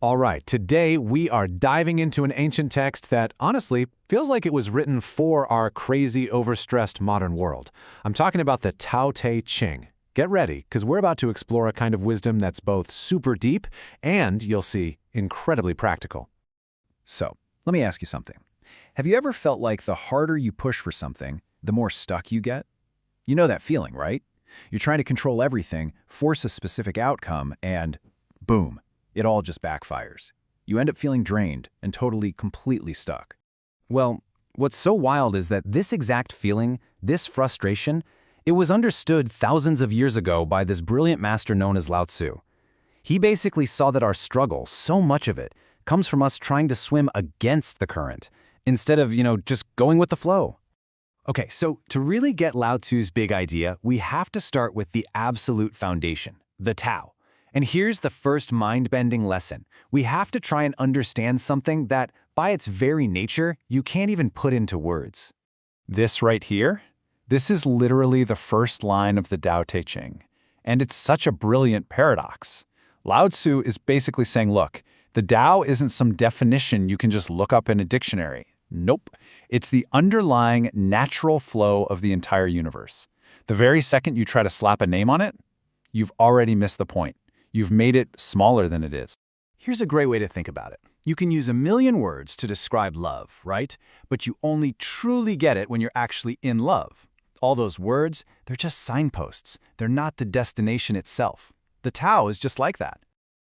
All right, today we are diving into an ancient text that, honestly, feels like it was written for our crazy, overstressed modern world. I'm talking about the Tao Te Ching. Get ready, because we're about to explore a kind of wisdom that's both super deep and, you'll see, incredibly practical. So, let me ask you something. Have you ever felt like the harder you push for something, the more stuck you get? You know that feeling, right? You're trying to control everything, force a specific outcome, and boom, it all just backfires. You end up feeling drained and totally, completely stuck. Well, what's so wild is that this exact feeling, this frustration, it was understood thousands of years ago by this brilliant master known as LaoTzu. He basically saw that our struggle, so much of it, comes from us trying to swim against the current, instead of, just going with the flow. Okay, so to really get LaoTzu's big idea, we have to start with the absolute foundation, the Tao. And here's the first mind-bending lesson. We have to try and understand something that, by its very nature, you can't even put into words. This right here? This is literally the first line of the Tao Te Ching. And it's such a brilliant paradox. LaoTzu is basically saying, look, the Tao isn't some definition you can just look up in a dictionary. Nope. It's the underlying natural flow of the entire universe. The very second you try to slap a name on it, you've already missed the point. You've made it smaller than it is. Here's a great way to think about it. You can use a million words to describe love, right? But you only truly get it when you're actually in love. All those words, they're just signposts. They're not the destination itself. The Tao is just like that.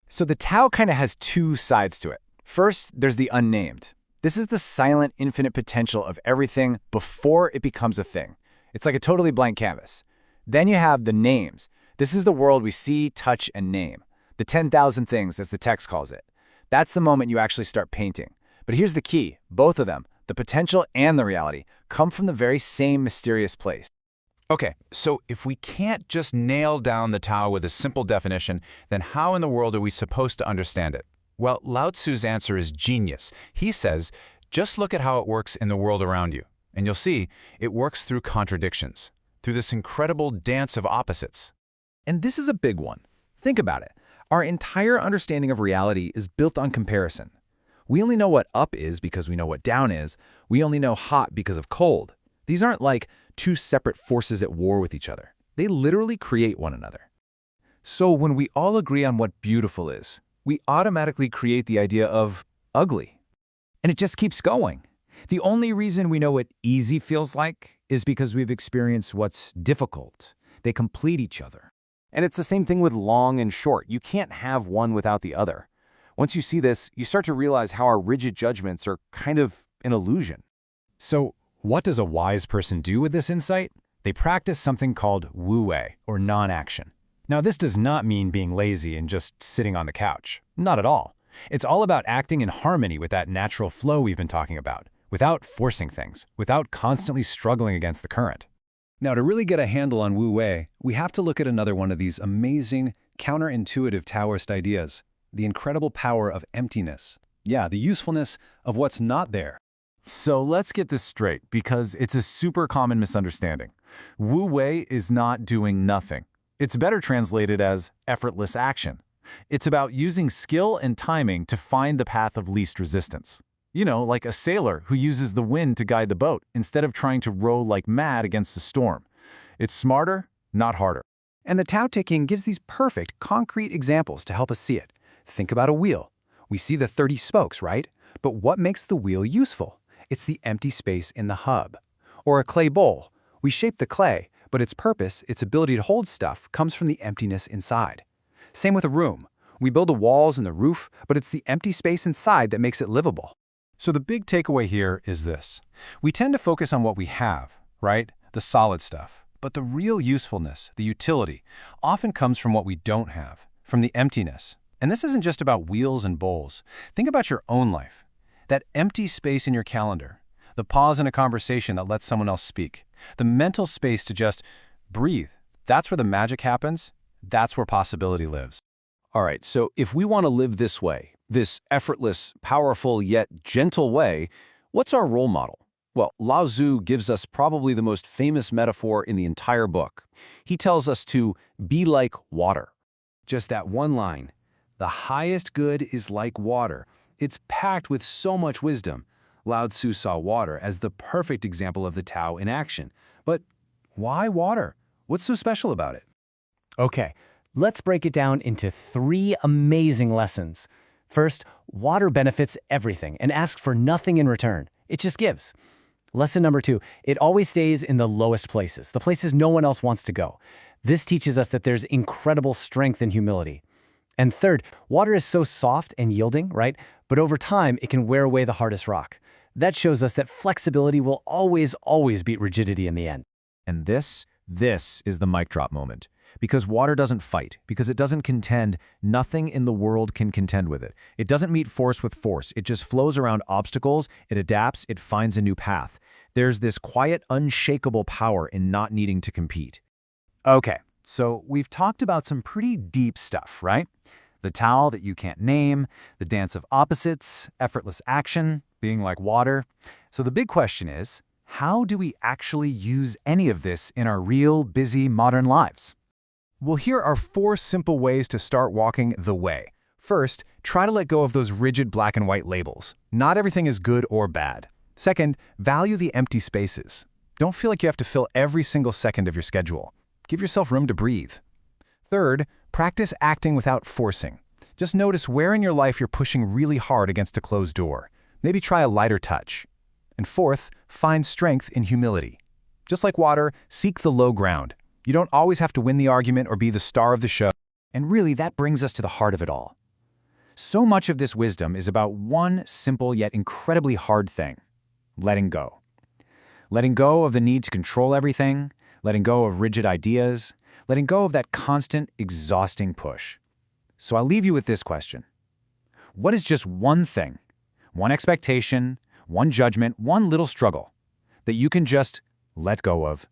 So the Tao kind of has two sides to it. First, there's the unnamed. This is the silent, infinite potential of everything before it becomes a thing. It's like a totally blank canvas. Then you have the names. This is the world we see, touch, and name. The 10,000 things, as the text calls it. That's the moment you actually start painting. But here's the key. Both of them, the potential and the reality, come from the very same mysterious place. Okay, so if we can't just nail down the Tao with a simple definition, then how in the world are we supposed to understand it? Well, LaoTzu's answer is genius. He says, just look at how it works in the world around you. And you'll see, it works through contradictions, through this incredible dance of opposites. And this is a big one. Think about it. Our entire understanding of reality is built on comparison. We only know what up is because we know what down is. We only know hot because of cold. These aren't like two separate forces at war with each other. They literally create one another. So when we all agree on what beautiful is, we automatically create the idea of ugly. And it just keeps going. The only reason we know what easy feels like is because we've experienced what's difficult. They complete each other. And it's the same thing with long and short. You can't have one without the other. Once you see this, you start to realize how our rigid judgments are kind of an illusion. So, what does a wise person do with this insight? They practice something called wu-wei, or non-action. Now, this does not mean being lazy and just sitting on the couch. Not at all. It's all about acting in harmony with that natural flow we've been talking about, without forcing things, without constantly struggling against the current. Now, to really get a handle on wu-wei, we have to look at another one of these amazing, counterintuitive Taoist ideas, the incredible power of emptiness. Yeah, the usefulness of what's not there. So let's get this straight, because it's a super common misunderstanding. Wu-wei is not doing nothing. It's better translated as effortless action. It's about using skill and timing to find the path of least resistance. You know, like a sailor who uses the wind to guide the boat instead of trying to row like mad against a storm. It's smarter, not harder. And the Tao Te Ching gives these perfect, concrete examples to help us see it. Think about a wheel. We see the 30 spokes, right? But what makes the wheel useful? It's the empty space in the hub. Or a clay bowl. We shape the clay, but its purpose, its ability to hold stuff, comes from the emptiness inside. Same with a room. We build the walls and the roof, but it's the empty space inside that makes it livable. So the big takeaway here is this. We tend to focus on what we have, right? The solid stuff. But the real usefulness, the utility, often comes from what we don't have, from the emptiness. And this isn't just about wheels and bowls. Think about your own life. That empty space in your calendar, the pause in a conversation that lets someone else speak, the mental space to just breathe. That's where the magic happens. That's where possibility lives. All right, so if we want to live this way, this effortless, powerful, yet gentle way, what's our role model? Well, LaoTzu gives us probably the most famous metaphor in the entire book. He tells us to be like water. Just that one line. The highest good is like water. It's packed with so much wisdom. LaoTzu saw water as the perfect example of the Tao in action. But why water? What's so special about it? Okay, let's break it down into 3 amazing lessons. First, water benefits everything and asks for nothing in return. It just gives. Lesson number 2, it always stays in the lowest places, the places no one else wants to go. This teaches us that there's incredible strength in humility. And third, water is so soft and yielding, right? But over time, it can wear away the hardest rock. That shows us that flexibility will always beat rigidity in the end. And this is the mic drop moment. Because water doesn't fight, because it doesn't contend, nothing in the world can contend with it. It doesn't meet force with force. It just flows around obstacles, it adapts, it finds a new path. There's this quiet, unshakable power in not needing to compete. Okay, so we've talked about some pretty deep stuff, right? The Tao that you can't name, the dance of opposites, effortless action, being like water. So the big question is, how do we actually use any of this in our real, busy, modern lives? Well, here are 4 simple ways to start walking the way. First, try to let go of those rigid black and white labels. Not everything is good or bad. Second, value the empty spaces. Don't feel like you have to fill every single second of your schedule. Give yourself room to breathe. Third, practice acting without forcing. Just notice where in your life you're pushing really hard against a closed door. Maybe try a lighter touch. And fourth, find strength in humility. Just like water, seek the low ground. You don't always have to win the argument or be the star of the show. And really, that brings us to the heart of it all. So much of this wisdom is about one simple yet incredibly hard thing: letting go. Letting go of the need to control everything, letting go of rigid ideas, letting go of that constant, exhausting push. So I'll leave you with this question. What is just one thing, one expectation, one judgment, one little struggle that you can just let go of